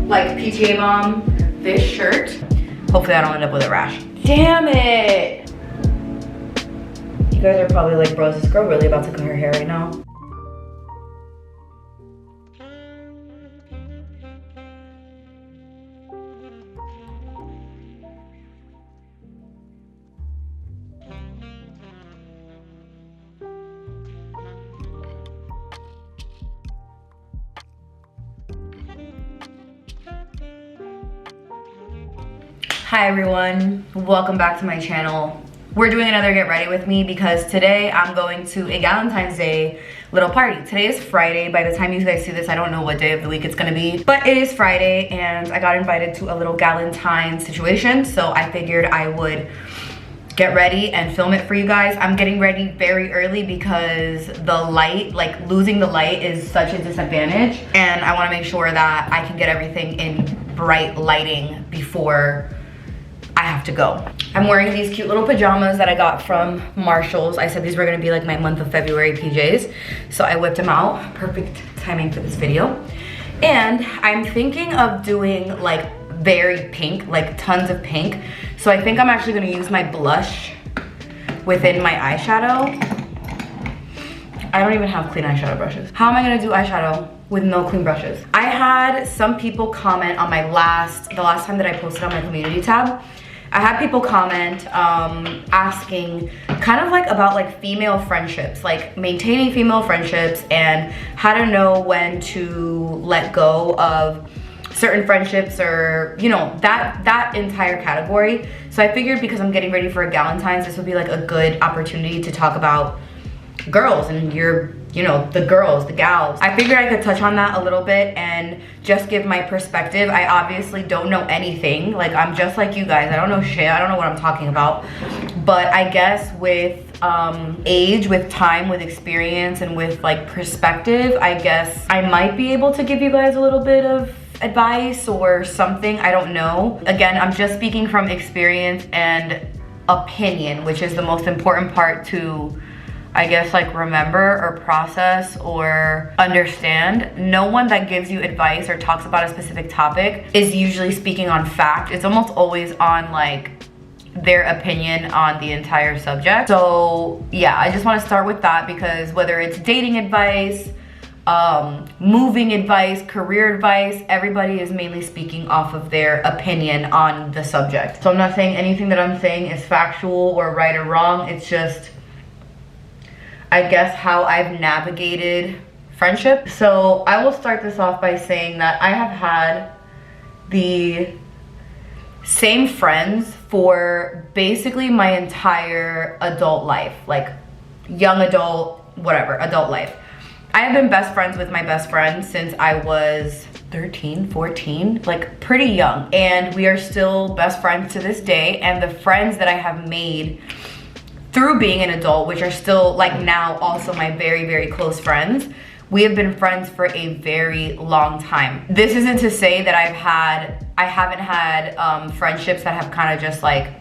like PTA mom, this shirt. Hopefully I don't end up with a rash. Damn it. You guys are probably like, bro, is this girl really about to cut her hair right now? Hi everyone, welcome back to my channel. We're doing another get ready with me because today I'm going to a Valentine's Day little party. Today is Friday. By the time you guys see this, I don't know what day of the week it's gonna be, but it is Friday and I got invited to a little Galentine situation, so I figured I would get ready and film it for you guys. I'm getting ready very early because the light, like losing the light is such a disadvantage, and I wanna make sure that I can get everything in bright lighting before I have to go. I'm wearing these cute little pajamas that I got from Marshall's. I said these were gonna be like my month of February PJs, so I whipped them out. Perfect timing for this video. And I'm thinking of doing like very pink, like tons of pink. So I think I'm actually gonna use my blush within my eyeshadow. I don't even have clean eyeshadow brushes. How am I gonna do eyeshadow with no clean brushes? I had some people comment on my the last time that I posted on my community tab. I had people comment asking kind of like about like female friendships, like maintaining female friendships and how to know when to let go of certain friendships, or you know, that entire category. So I figured because I'm getting ready for a Galentine's, this would be like a good opportunity to talk about girls and you know, the girls, the gals. I figured I could touch on that a little bit and just give my perspective. I obviously don't know anything. Like, I'm just like you guys. I don't know shit. I don't know what I'm talking about. But I guess with age, with time, with experience, and with like perspective, I guess I might be able to give you guys a little bit of advice or something. I don't know. Again, I'm just speaking from experience and opinion, which is the most important part to, I guess, like remember or process or understand. No one that gives you advice or talks about a specific topic is usually speaking on fact. It's almost always on like their opinion on the entire subject. So yeah, I just want to start with that because whether it's dating advice, moving advice, career advice, everybody is mainly speaking off of their opinion on the subject. So I'm not saying anything that I'm saying is factual or right or wrong. It's just, I guess, how I've navigated friendship. So I will start this off by saying that I have had the same friends for basically my entire adult life, like young adult, whatever, adult life. I have been best friends with my best friend since I was 13, 14, like pretty young. And we are still best friends to this day. And the friends that I have made through being an adult, which are still like now also my very, very close friends, we have been friends for a very long time. This isn't to say that I haven't had friendships that have kind of just like,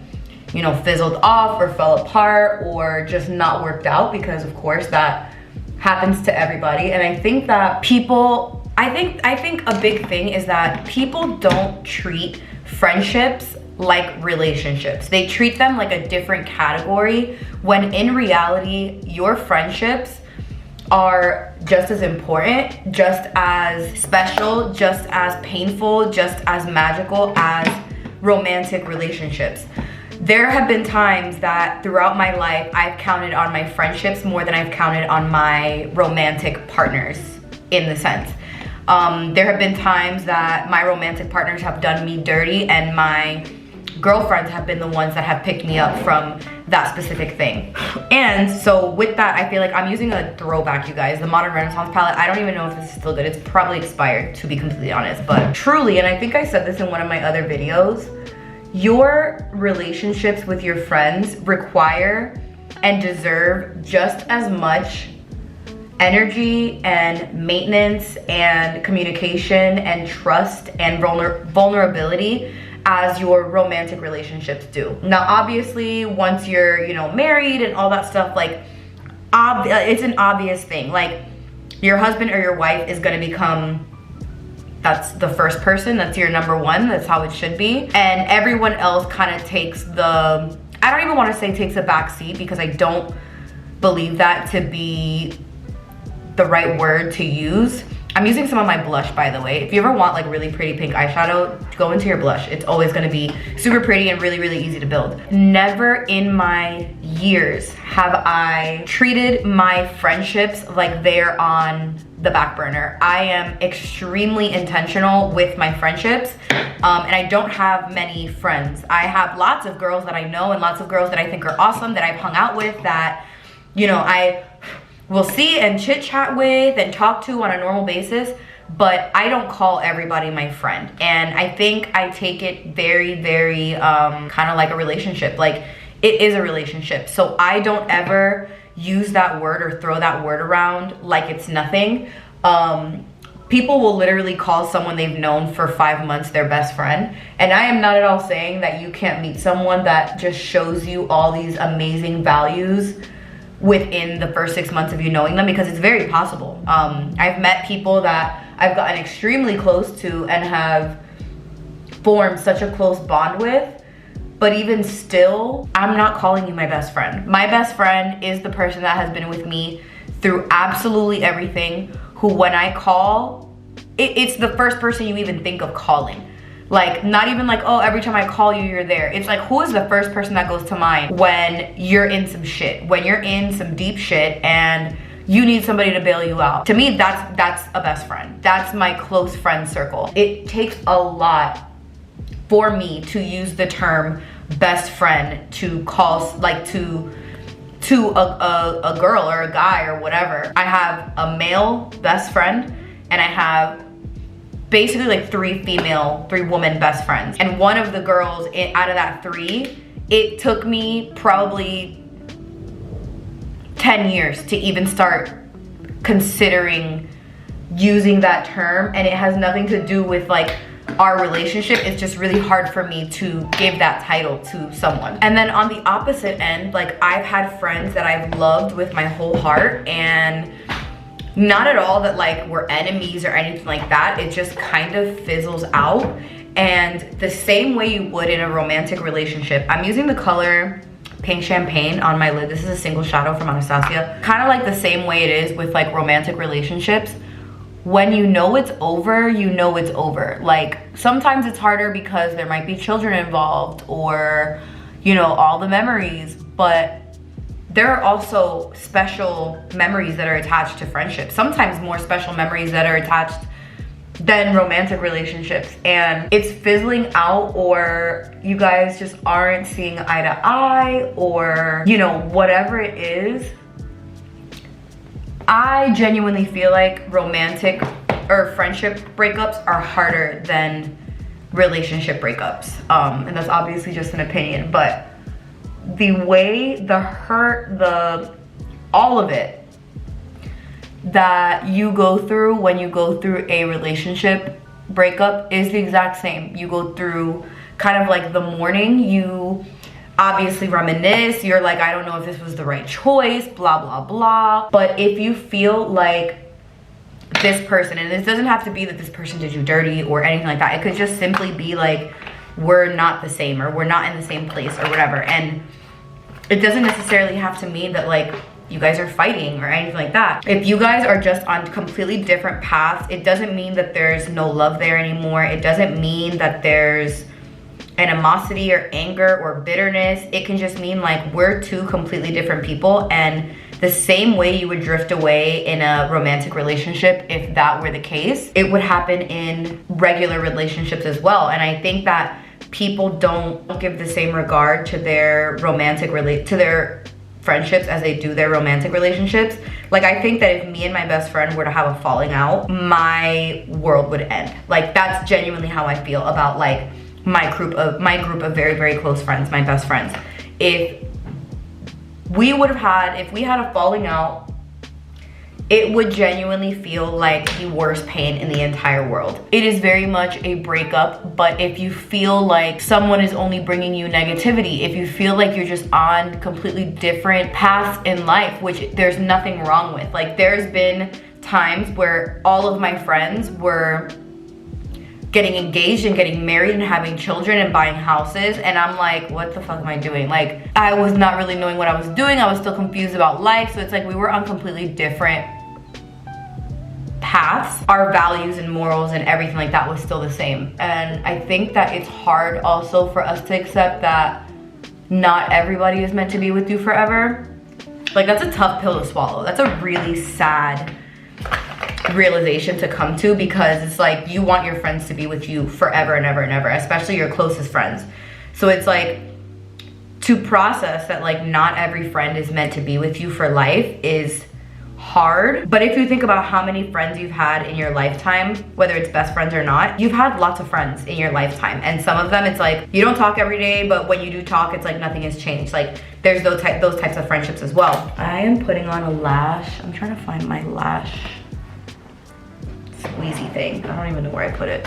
you know, fizzled off or fell apart or just not worked out, because of course that happens to everybody. And I think that people, I think a big thing is that people don't treat friendships like relationships. They treat them like a different category, when in reality, your friendships are just as important, just as special, just as painful, just as magical as romantic relationships. There have been times that throughout my life, I've counted on my friendships more than I've counted on my romantic partners, in the sense. There have been times that my romantic partners have done me dirty and my girlfriends have been the ones that have picked me up from that specific thing. And so with that, I feel like I'm using a throwback, you guys. The Modern Renaissance palette, I don't even know if this is still good. It's probably expired, to be completely honest. But truly, and I think I said this in one of my other videos, your relationships with your friends require and deserve just as much energy and maintenance and communication and trust and vulnerability as your romantic relationships do. Now, obviously, once you're, you know, married and all that stuff, like, it's an obvious thing. Like, your husband or your wife is gonna become that's the first person, that's your number one, that's how it should be. And everyone else kind of takes the, I don't even want to say takes a back seat, because I don't believe that to be the right word to use. I'm using some of my blush, by the way. If you ever want like really pretty pink eyeshadow, go into your blush. It's always gonna be super pretty and really, really easy to build. Never in my years have I treated my friendships like they're on the back burner. I am extremely intentional with my friendships, and I don't have many friends. I have lots of girls that I know and lots of girls that I think are awesome, that I've hung out with, that, you know, I will see and chit chat with and talk to on a normal basis, but I don't call everybody my friend. And I think I take it very, very kind of like a relationship. Like, it is a relationship. So I don't ever use that word or throw that word around like it's nothing. People will literally call someone they've known for 5 months their best friend. And I am not at all saying that you can't meet someone that just shows you all these amazing values within the first 6 months of you knowing them, because it's very possible. I've met people that I've gotten extremely close to and have formed such a close bond with, but even still, I'm not calling you my best friend. My best friend is the person that has been with me through absolutely everything, who when I call, it's the first person you even think of calling. Like, not even like, oh, every time I call you, you're there. It's like, who is the first person that goes to mind when you're in some shit, when you're in some deep shit and you need somebody to bail you out? To me, that's a best friend. That's my close friend circle. It takes a lot for me to use the term best friend to call, like, to a girl or a guy or whatever. I have a male best friend, and I have basically like three woman best friends. And one of the girls out of that 3, it took me probably 10 years to even start considering using that term. And it has nothing to do with like our relationship. It's just really hard for me to give that title to someone. And then on the opposite end, like, I've had friends that I've loved with my whole heart, and not at all that like we're enemies or anything like that. It just kind of fizzles out. And the same way you would in a romantic relationship, I'm using the color Pink Champagne on my lid. This is a single shadow from Anastasia. Kind of like the same way it is with like romantic relationships. When you know it's over, you know it's over. Like, sometimes it's harder because there might be children involved, or, you know, all the memories, but there are also special memories that are attached to friendships. Sometimes more special memories that are attached than romantic relationships. And it's fizzling out, or you guys just aren't seeing eye to eye, or, you know, whatever it is. I genuinely feel like romantic or friendship breakups are harder than relationship breakups. And that's obviously just an opinion, but the way, the hurt, all of it that you go through when you go through a relationship breakup is the exact same. You go through kind of like the mourning. You obviously reminisce. You're like, I don't know if this was the right choice, blah, blah, blah. But if you feel like this person, and this doesn't have to be that this person did you dirty or anything like that. It could just simply be like, we're not the same, or we're not in the same place, or whatever. And it doesn't necessarily have to mean that like you guys are fighting or anything like that. If you guys are just on completely different paths, it doesn't mean that there's no love there anymore. It doesn't mean that there's animosity or anger or bitterness. It can just mean like we're two completely different people, and the same way you would drift away in a romantic relationship, if that were the case, it would happen in regular relationships as well. And I think that people don't give the same regard to their friendships as they do their romantic relationships. Like, I think that if me and my best friend were to have a falling out, my world would end. Like, that's genuinely how I feel about like my group of very, very close friends, my best friends. If we had a falling out, it would genuinely feel like the worst pain in the entire world. It is very much a breakup, but if you feel like someone is only bringing you negativity, if you feel like you're just on completely different paths in life, which there's nothing wrong with. Like, there's been times where all of my friends were getting engaged and getting married and having children and buying houses, and I'm like, what the fuck am I doing? Like, I was not really knowing what I was doing. I was still confused about life. So it's like we were on completely different paths. Our values and morals and everything like that was still the same. And I think that it's hard also for us to accept that not everybody is meant to be with you forever. Like, that's a tough pill to swallow. That's a really sad realization to come to, because it's like you want your friends to be with you forever and ever and ever, especially your closest friends. So it's like, to process that like not every friend is meant to be with you for life is hard. But if you think about how many friends you've had in your lifetime, whether it's best friends or not, you've had lots of friends in your lifetime, and some of them it's like you don't talk every day, but when you do talk, it's like nothing has changed. Like, there's those types of friendships as well. I am putting on a lash. I'm trying to find my lash squeezy thing. I don't even know where I put it.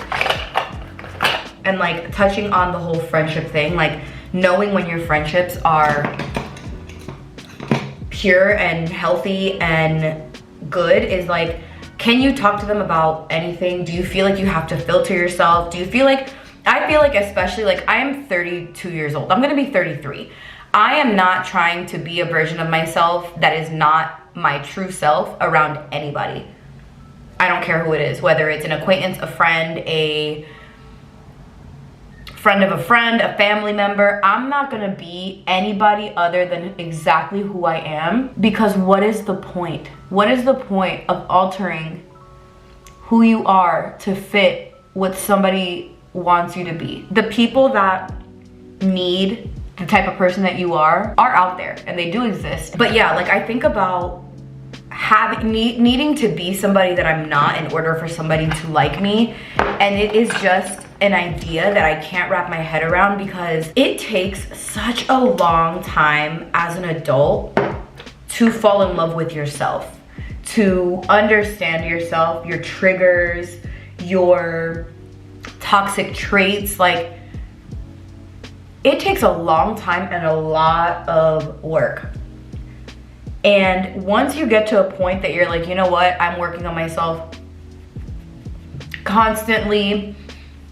And like, touching on the whole friendship thing, like knowing when your friendships are pure and healthy and good is like, can you talk to them about anything? Do you feel like you have to filter yourself? Do you feel like, I feel like, especially like, I am 32 years old. I'm gonna be 33. I am not trying to be a version of myself that is not my true self around anybody. I don't care who it is, whether it's an acquaintance, a friend, a friend of a friend, a family member. I'm not gonna be anybody other than exactly who I am, because what is the point? What is the point of altering who you are to fit what somebody wants you to be? The people that need the type of person that you are out there, and they do exist. But yeah, like, I think about needing to be somebody that I'm not in order for somebody to like me, and it is just an idea that I can't wrap my head around, because it takes such a long time as an adult to fall in love with yourself, to understand yourself, your triggers, your toxic traits. Like, it takes a long time and a lot of work. And once you get to a point that you're like, you know what, I'm working on myself constantly,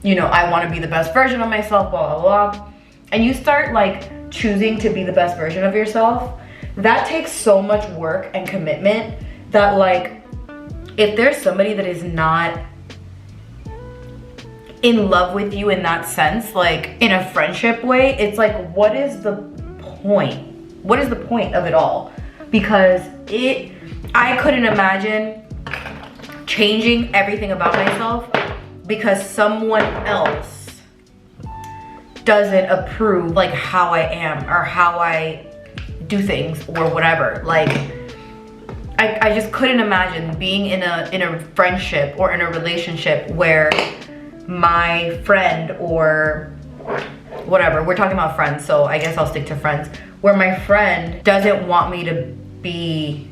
you know, I want to be the best version of myself, blah, blah, blah. And you start like choosing to be the best version of yourself. That takes so much work and commitment that, like, if there's somebody that is not in love with you in that sense, like in a friendship way, it's like, what is the point? What is the point of it all? Because I couldn't imagine changing everything about myself because someone else doesn't approve like how I am or how I do things or whatever. Like, I just couldn't imagine being in a friendship or in a relationship where my friend, or whatever, we're talking about friends, so I guess I'll stick to friends, where my friend doesn't want me to be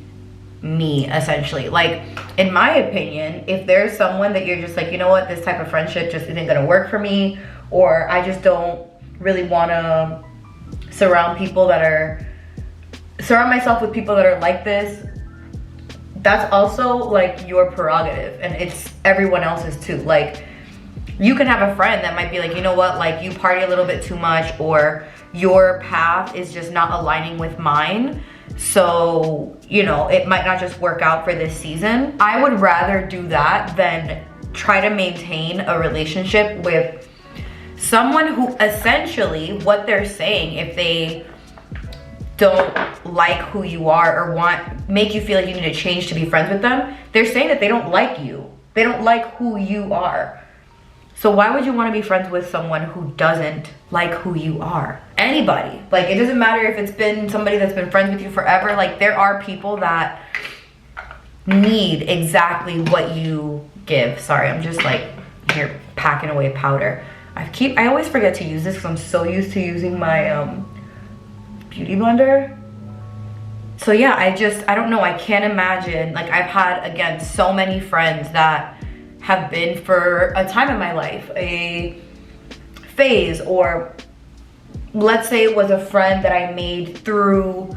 me, essentially. Like, in my opinion, if there's someone that you're just like, you know what, this type of friendship just isn't gonna work for me, or I just don't really wanna surround myself with people that are like this, that's also like your prerogative, and it's everyone else's too. Like, you can have a friend that might be like, you know what, like, you party a little bit too much, or your path is just not aligning with mine, so, you know, it might not just work out for this season. I would rather do that than try to maintain a relationship with someone who essentially, what they're saying, if they don't like who you are or make you feel like you need to change to be friends with them, they're saying that they don't like you. They don't like who you are. So why would you want to be friends with someone who doesn't like who you are? Anybody. Like, it doesn't matter if it's been somebody that's been friends with you forever. Like, there are people that need exactly what you give. Sorry, I'm just like here packing away powder. I always forget to use this because I'm so used to using my beauty blender. So yeah, I don't know, I can't imagine. Like, I've had, again, so many friends that have been for a time in my life, a phase, or let's say it was a friend that I made through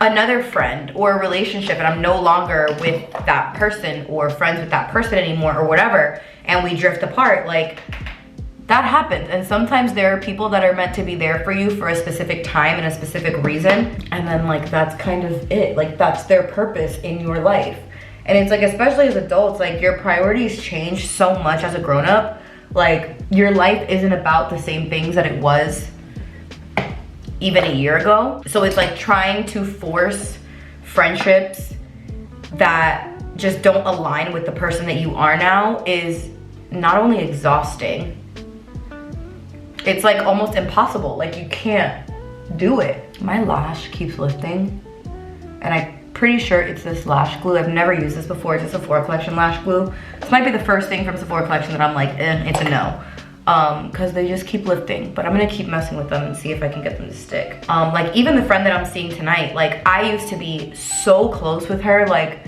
another friend or a relationship and I'm no longer with that person or friends with that person anymore or whatever, and we drift apart, like, that happens. And sometimes there are people that are meant to be there for you for a specific time and a specific reason, and then like that's kind of it. Like that's their purpose in your life. And it's like, especially as adults, like your priorities change so much as a grown-up. Like your life isn't about the same things that it was even a year ago. So it's like trying to force friendships that just don't align with the person that you are now is not only exhausting, it's like almost impossible. Like you can't do it. My lash keeps lifting, and I'm pretty sure it's this lash glue. I've never used this before. It's a Sephora collection lash glue. This might be the first thing from Sephora collection that I'm like, it's a no. Because they just keep lifting, but I'm gonna keep messing with them and see if I can get them to stick. Like even the friend that I'm seeing tonight, like I used to be so close with her. Like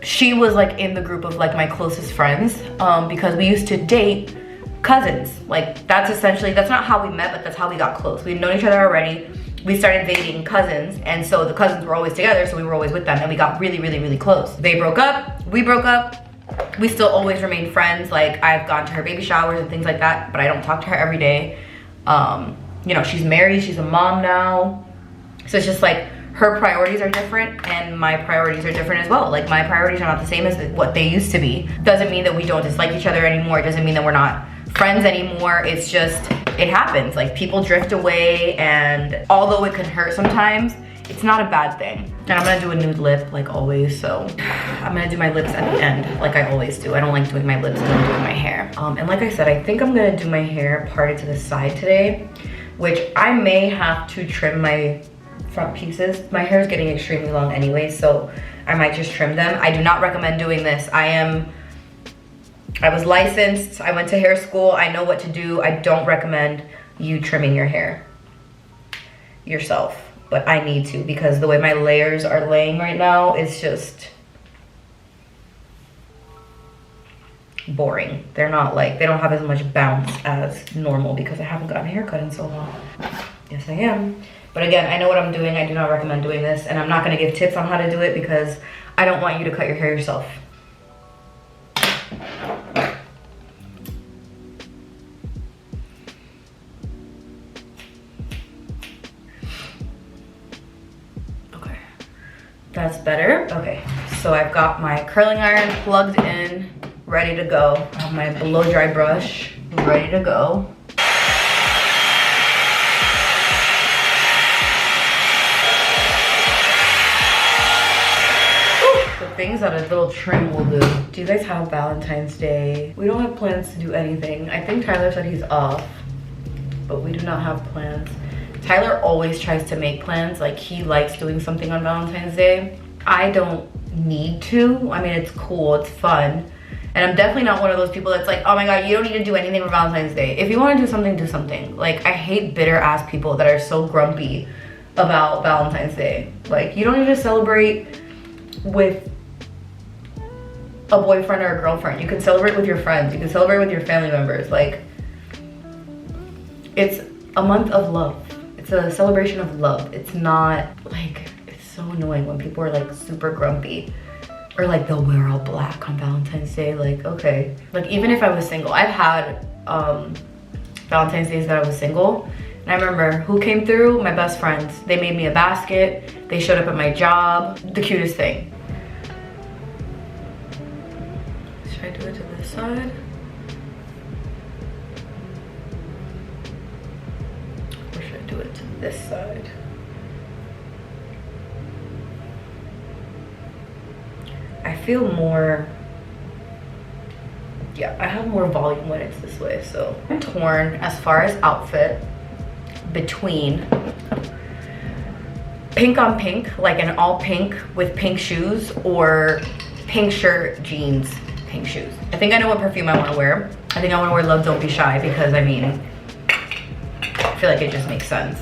she was like in the group of like my closest friends, because we used to date cousins. Like that's essentially, that's not how we met, but that's how we got close. We'd known each other already. We started dating cousins, and so the cousins were always together, so we were always with them, and we got really, really, really close. They broke up, we broke up. We still always remain friends. Like I've gone to her baby showers and things like that, but I don't talk to her every day. You know, she's married, she's a mom now. So it's just like her priorities are different and my priorities are different as well. Like my priorities are not the same as what they used to be. Doesn't mean that we don't dislike each other anymore. It doesn't mean that we're not friends anymore. It's just, it happens. Like people drift away, and although it can hurt sometimes, it's not a bad thing. And I'm gonna do a nude lip like always, so I'm gonna do my lips at the end like I always do. I don't like doing my lips when I'm doing my hair. And like I said, I think I'm gonna do my hair parted to the side today, which I may have to trim my front pieces. My hair is getting extremely long anyway, so I might just trim them. I do not recommend doing this. I was licensed, I went to hair school, I know what to do. I don't recommend you trimming your hair yourself. But I need to, because the way my layers are laying right now is just boring. They're not like, they don't have as much bounce as normal because I haven't gotten a haircut in so long. Yes, I am. But again, I know what I'm doing. I do not recommend doing this, and I'm not gonna give tips on how to do it because I don't want you to cut your hair yourself. That's better. Okay, so I've got my curling iron plugged in, ready to go. I have my blow dry brush ready to go. Ooh, the things that a little trim will do. Do you guys have Valentine's Day? We don't have plans to do anything. I think Tyler said he's off, but we do not have plans. Tyler always tries to make plans. Like he likes doing something on Valentine's Day. I don't need to. I mean, it's cool, it's fun. And I'm definitely not one of those people that's like, oh my God, you don't need to do anything for Valentine's Day. If you want to do something, do something. Like I hate bitter ass people that are so grumpy about Valentine's Day. Like you don't need to celebrate with a boyfriend or a girlfriend. You can celebrate with your friends. You can celebrate with your family members. Like it's a month of love. It's a celebration of love. It's not like, it's so annoying when people are like super grumpy or like they'll wear all black on Valentine's Day. Like, okay. Like even if I was single, I've had Valentine's Days that I was single. And I remember who came through? My best friends. They made me a basket. They showed up at my job. The cutest thing. Should I do it to this side? Do it to this side. I feel more, yeah, I have more volume when it's this way. So I'm torn as far as outfit between pink on pink, like an all pink with pink shoes, or pink shirt, jeans, pink shoes. I think I know what perfume I want to wear. I think I want to wear Love Don't Be Shy because I mean, I feel like it just makes sense.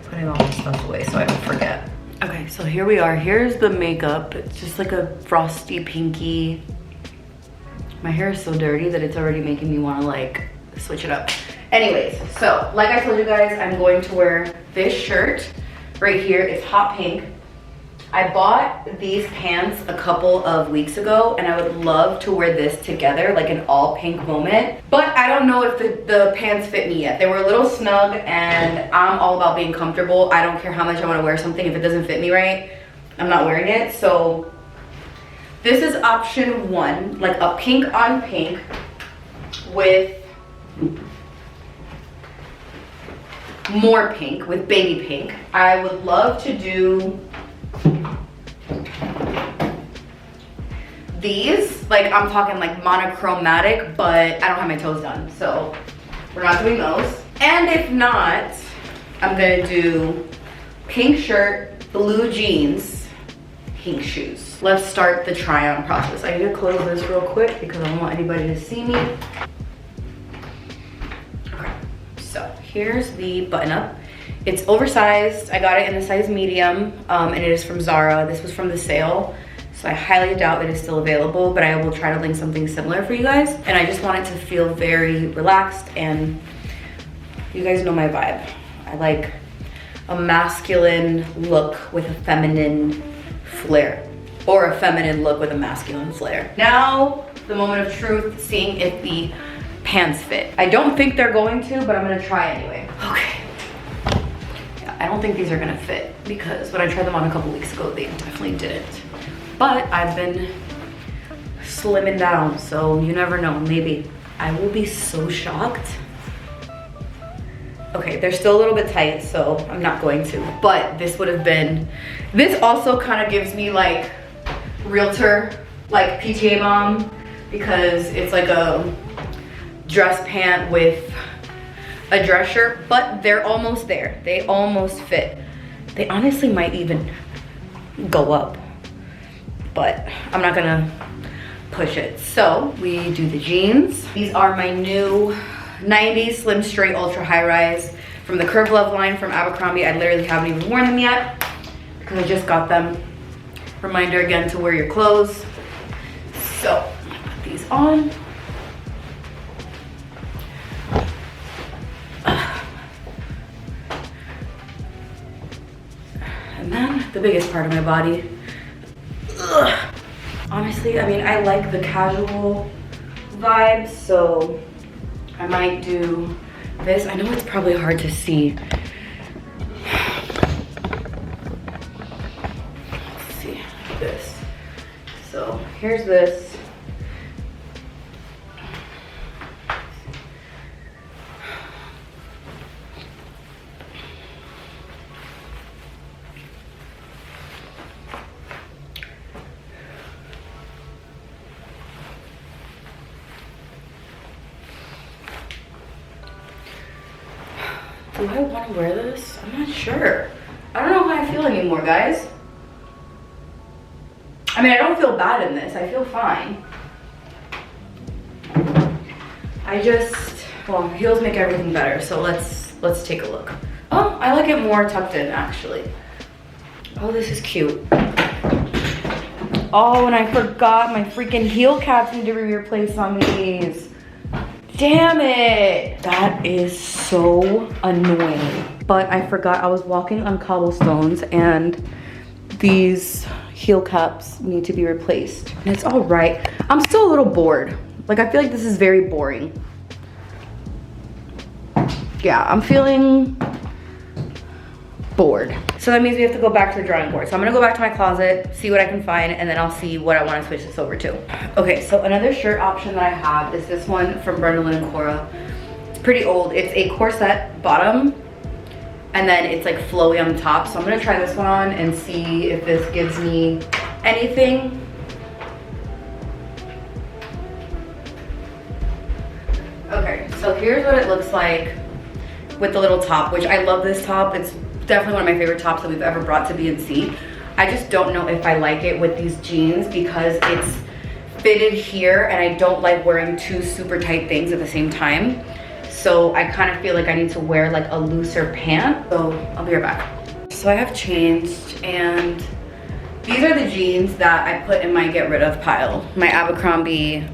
Putting all this stuff away so I don't forget. Okay, so here we are. Here's the makeup. It's just like a frosty pinky. My hair is so dirty that it's already making me want to like switch it up. Anyways, so like I told you guys, I'm going to wear this shirt right here is hot pink. I bought these pants a couple of weeks ago and I would love to wear this together, like an all pink moment. But I don't know if the pants fit me yet. They were a little snug and I'm all about being comfortable. I don't care how much I want to wear something. If it doesn't fit me right, I'm not wearing it. So this is option one, like a pink on pink with more pink, with baby pink. I would love to do these, like I'm talking like monochromatic, but I don't have my toes done, so we're not doing those. And if not, I'm gonna do pink shirt, blue jeans, pink shoes. Let's start the try on process. I need to close this real quick because I don't want anybody to see me. Okay, so here's the button up. It's oversized. I got it in a size medium, and it is from Zara. This was from the sale, so I highly doubt it is still available, but I will try to link something similar for you guys. And I just want it to feel very relaxed, and you guys know my vibe. I like a masculine look with a feminine flair, or a feminine look with a masculine flair. Now, the moment of truth, seeing if the pants fit. I don't think they're going to, but I'm gonna try anyway. Okay. I don't think these are gonna fit because when I tried them on a couple weeks ago, they definitely didn't. But I've been slimming down, so you never know, maybe. I will be so shocked. Okay, they're still a little bit tight, so I'm not going to. But this would have been, this also kind of gives me like realtor, like PTA mom, because it's like a dress pant with a dress shirt, but they're almost there. They almost fit. They honestly might even go up, but I'm not gonna push it. So we do the jeans. These are my new 90s slim straight ultra high rise from the Curve Love line from Abercrombie. I literally haven't even worn them yet because I just got them. Reminder again to wear your clothes. So I'm gonna put these on. And then the biggest part of my body. Ugh. Honestly, I mean, I like the casual vibes, so I might do this. I know it's probably hard to see. Let's see, this. So here's this. Do I want to wear this? I'm not sure. I don't know how I feel anymore, guys. I mean, I don't feel bad in this. I feel fine. I just, well, heels make everything better. So let's take a look. Oh, I like it more tucked in, actually. Oh, this is cute. Oh, and I forgot my freaking heel caps need to be replaced on these. Damn it! That is so annoying. But I forgot I was walking on cobblestones and these heel caps need to be replaced. And it's all right. I'm still a little bored. Like, I feel like this is very boring. Yeah, I'm feeling bored. So that means we have to go back to the drawing board. So I'm gonna go back to my closet, see what I can find, and then I'll see what I wanna switch this over to. Okay, so another shirt option that I have is this one from Brenda Lynn & Cora. It's pretty old. It's a corset bottom, and then it's like flowy on the top. So I'm gonna try this one on and see if this gives me anything. Okay, so here's what it looks like with the little top, which I love this top. It's definitely one of my favorite tops that we've ever brought to BNC. I just don't know if I like it with these jeans because it's fitted here and I don't like wearing two super tight things at the same time. So I kind of feel like I need to wear like a looser pant. So I'll be right back. So I have changed and these are the jeans that I put in my get rid of pile. My Abercrombie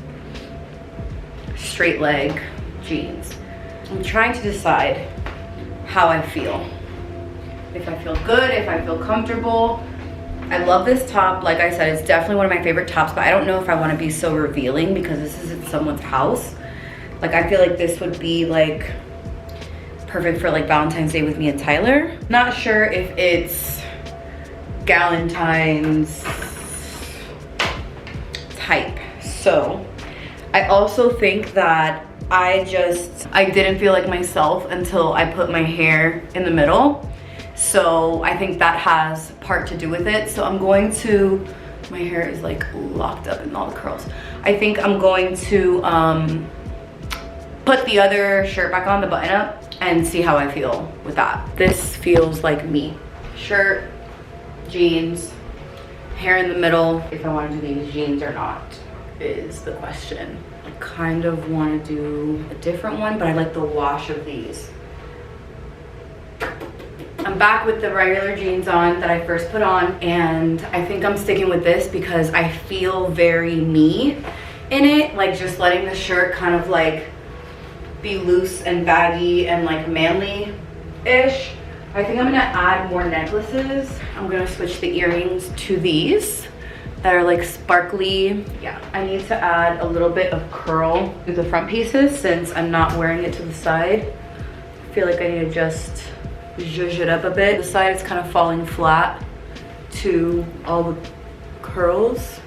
straight leg jeans. I'm trying to decide how I feel. if I feel good, if I feel comfortable. I love this top. Like I said, it's definitely one of my favorite tops, but I don't know if I want to be so revealing because this is at someone's house. Like I feel like this would be like perfect for like Valentine's Day with me and Tyler. Not sure if it's Galentine's type. So I also think that I didn't feel like myself until I put my hair in the middle. So I think that has part to do with it. So I'm going to, my hair is like locked up in all the curls. I think I'm going to put the other shirt back on, the button up, and see how I feel with that. This feels like me. Shirt, jeans, hair in the middle. If I want to do these jeans or not is the question. I kind of want to do a different one, but I like the wash of these. I'm back with the regular jeans on that I first put on, and I think I'm sticking with this because I feel very me in it. Like just letting the shirt kind of like be loose and baggy and like manly-ish. I think I'm gonna add more necklaces. I'm gonna switch the earrings to these that are like sparkly. Yeah, I need to add a little bit of curl to the front pieces since I'm not wearing it to the side. I feel like I need to just zhuzh it up a bit. The side is kind of falling flat to all the curls.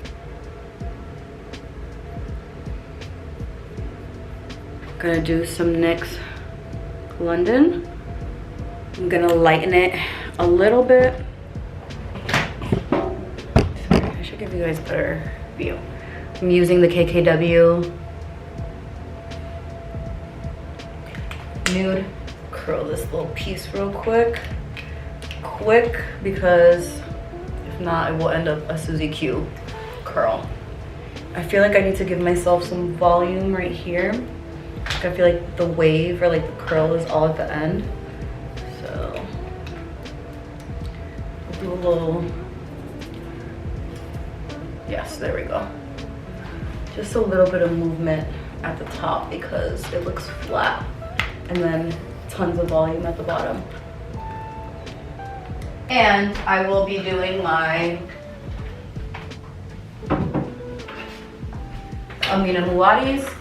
Gonna do some NYX London. I'm gonna lighten it a little bit. Sorry, I should give you guys a better view. I'm using the KKW nude. Curl this little piece real quick because if not, it will end up a Susie Q curl. I feel like I need to give myself some volume right here. I feel like the wave or like the curl is all at the end. So I'll do a little, yes, there we go. Just a little bit of movement at the top because it looks flat, and then tons of volume at the bottom. And I will be doing my Amina Muadis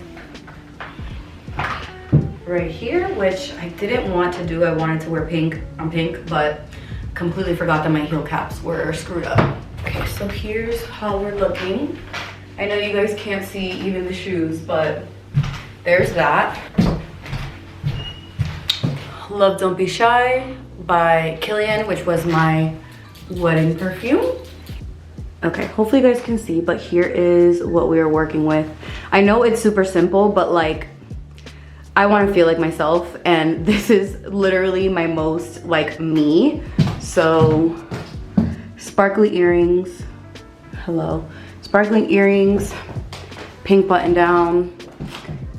right here, which I didn't want to do. I wanted to wear pink on pink, but completely forgot that my heel caps were screwed up. Okay, so here's how we're looking. I know you guys can't see even the shoes, but there's that. Love Don't Be Shy by Killian, which was my wedding perfume. Okay, hopefully you guys can see, but here is what we are working with. I know it's super simple, but like, I want to feel like myself, and this is literally my most like me. So sparkly earrings, hello, sparkling earrings, pink button down,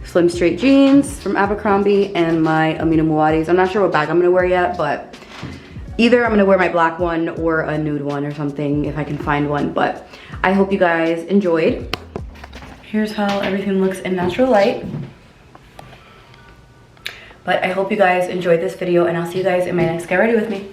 slim straight jeans from Abercrombie, and my Amina Muadis. I'm not sure what bag I'm gonna wear yet, but either I'm gonna wear my black one or a nude one or something if I can find one. But I hope you guys enjoyed. Here's how everything looks in natural light. But I hope you guys enjoyed this video, and I'll see you guys in my next Get Ready With Me.